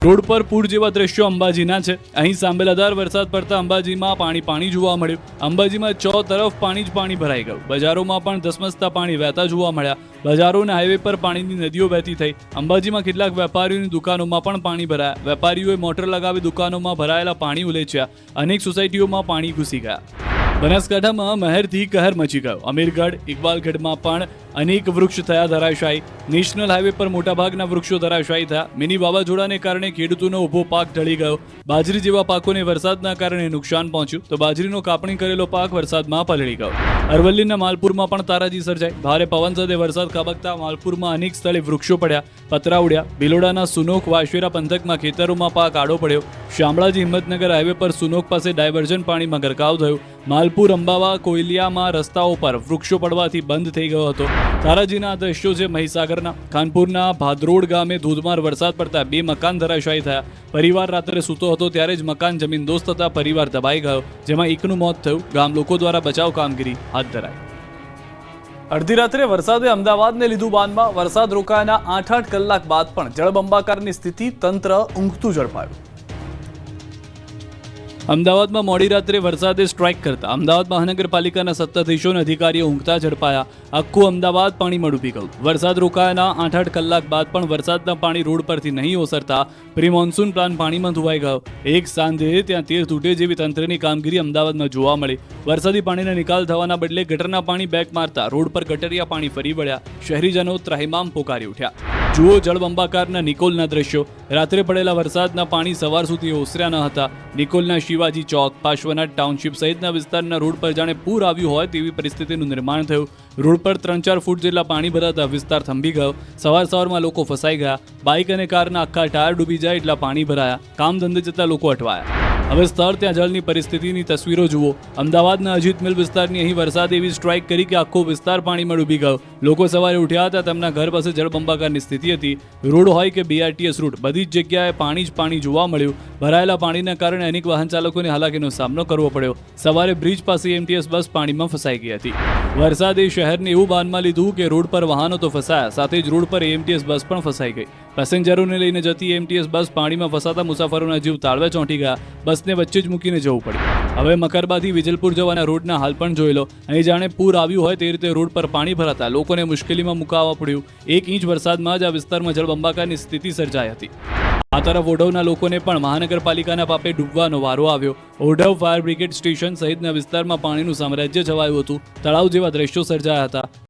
Road પર પૂર જેવા દ્રશ્યો અંબાજીના છે। અહીં સાંબેલાધાર વરસાદ પડતા અંબાજીમાં પાણી જોવા મળ્યું। અંબાજીમાં તરફ પાણી જ પાણી ભરાઈ ગયું। બજારોમાં પણ ધસમસતા પાણી વહેતા જોવા મળ્યા। બજારોના હાઈવે પર પાણીની નદીઓ વહેતી થઈ। અંબાજીમાં કેટલાક વેપારીઓની દુકાનોમાં પણ પાણી ભરાયા। વેપારીઓએ મોટર લગાવી દુકાનોમાં ભરાયેલા પાણી ઉલેચ્યા। અનેક સોસાયટીઓમાં પાણી ઘૂસી ગયા। બનાસકાંઠામાં મહેરથી કહેર મચી ગયો। અમીરગઢ ઇકબાલગઢમાં પણ અનેક વૃક્ષ થયા ધરાશાયી। નેશનલ હાઈવે પર મોટાભાગના વૃક્ષો ધરાશાયી થયા। મિની વાવાઝોડાને કારણે ખેડૂતોનો ઊભો પાક ઢળી ગયો। બાજરી જેવા પાકોને વરસાદના કારણે નુકસાન પહોંચ્યું તો બાજરીનો કાપણી કરેલો પાક વરસાદમાં પલળી ગયો। અરવલ્લીના માલપુરમાં પણ તારાજી સર્જાઈ। ભારે પવન સાથે વરસાદ ખાબકતા માલપુરમાં અનેક સ્થળે વૃક્ષો પડ્યા, પતરા ઉડ્યા। ભિલોડાના સુનોક વાશેરા પંથકમાં ખેતરોમાં પાક આડો પડ્યો। શામળાજી હિંમતનગર હાઈવે પર સુનોક પાસે ડાયવર્ઝન પાણીમાં ગરકાવ થયું। માલપુર અંબાવા કોયલિયામાં રસ્તાઓ પર વૃક્ષો પડવાથી બંધ થઈ ગયો હતો। તારાજીના દ્રશ્યો છે મહીસાગરના। ખાનપુરના ભાદરોડ ગામે ધોધમાર વરસાદ પડતા 2 મકાન ધરાશાયી થયા। પરિવાર રાત્રે સૂતો હતો ત્યારે જ મકાન જમીનદોસ્ત થતા પરિવાર દબાઈ ગયો, જેમાં એકનું મોત થયું। ગામ લોકો દ્વારા બચાવ કામગીરી હાથ ધરાઈ। અડધી રાત્રે વરસાદે અમદાવાદને લીધું બાનમાં। વરસાદ રોકાયાના 8 કલાક બાદ પણ જળબંબાકારની સ્થિતિ, તંત્ર ઊંઘતું ઝડપાયું। અમદાવાદમાં મોડી રાત્રે વરસાદે સ્ટ્રાઇક કરતા અમદાવાદ મહાનગરપાલિકાના સત્તાધીશો અને અધિકારીઓ ઊંઘતા ઝડપાયા। આખું અમદાવાદ પાણીમાં ડૂબી ગયું। વરસાદ રોકાયાના 8 કલાક બાદ પણ વરસાદના પાણી રોડ પરથી નહીં ઓસરતા પ્રી મોન્સૂન પ્લાન પાણીમાં ધોવાઈ ગયો। એક સાંજે ત્યાં તીર તૂટે જેવી તંત્રની કામગીરી અમદાવાદમાં જોવા મળી। વરસાદી પાણીના નિકાલ થવાના બદલે ગટરના પાણી બેક મારતા રોડ પર ગટરિયા પાણી ફરી વળ્યા। શહેરીજનો ત્રાહિમામ પોકારી ઉઠ્યા। જુઓ જળબંબાકારના નિકોલના દ્રશ્યો। રાત્રે પડેલા વરસાદના પાણી સવાર સુધી ઓસર્યા ન હતા। નિકોલના શિવાજી ચોક, પાર્શ્વનાથ ટાઉનશીપ સહિતના વિસ્તારના રોડ પર જાણે પૂર આવ્યું હોય તેવી પરિસ્થિતિનું નિર્માણ થયું। રોડ પર 3-4 ફૂટ જેટલા પાણી ભરાતા વિસ્તાર થંભી ગયો। સવારમાં લોકો ફસાઈ ગયા। બાઇક અને કારના આખા ટાયર ડૂબી જાય એટલા પાણી ભરાયા। કામ ધંધે જતા લોકો અટવાયા। હવે સ્થળ ત્યાં જળની પરિસ્થિતિની તસવીરો જુઓ। અમદાવાદના અજીત મિલ વિસ્તારની અહીં વરસાદ એવી સ્ટ્રાઇક કરી કે આખો વિસ્તાર પાણીમાં ડૂબી ગયો। લોકો સવારે ઉઠ્યા હતા, તેમના ઘર પાસે જળબંબાકારની સ્થિતિ હતી। રોડ હોય કે BRTS રૂટ, બધી જ જગ્યાએ પાણી જ પાણી જોવા મળ્યું। ભરાયેલા પાણીના કારણે અનેક વાહન ચાલકોને હાલાકીનો સામનો કરવો પડ્યો। સવારે બ્રિજ પાસે AMTS બસ પાણીમાં ફસાઈ ગઈ હતી। વરસાદે શહેરને એવું બાનમાં લીધું કે રોડ પર વાહનો તો ફસાયા, સાથે જ રોડ પર AMTS બસ પણ ફસાઈ ગઈ। પેસેન્જરોને લઈને જતી AMTS બસ પાણીમાં ફસાતા મુસાફરોના જીવ તાળવે ચોંટી ગયા। બસને વચ્ચે જ મૂકીને જવું પડ્યું। હવે મકરબાથી વિજલપુર જવાના રોડના હાલ પણ જોઈ લો। અહીં જાણે પૂર આવ્યું હોય તે રીતે રોડ પર પાણી ભરાતા લોકોને મુશ્કેલીમાં મુકાવવા પડ્યું। 1 ઇંચ વરસાદમાં જ આ વિસ્તારમાં જળબંબાકારની સ્થિતિ સર્જાઈ હતી। આ તરફ ઓઢવના લોકોને પણ મહાનગરપાલિકાના પાપે ડૂબવાનો વારો આવ્યો। ઓઢવ ફાયર બ્રિગેડ સ્ટેશન સહિતના વિસ્તારમાં પાણીનું સામ્રાજ્ય છવાયું હતું। તળાવ જેવા દ્રશ્યો સર્જાયા હતા।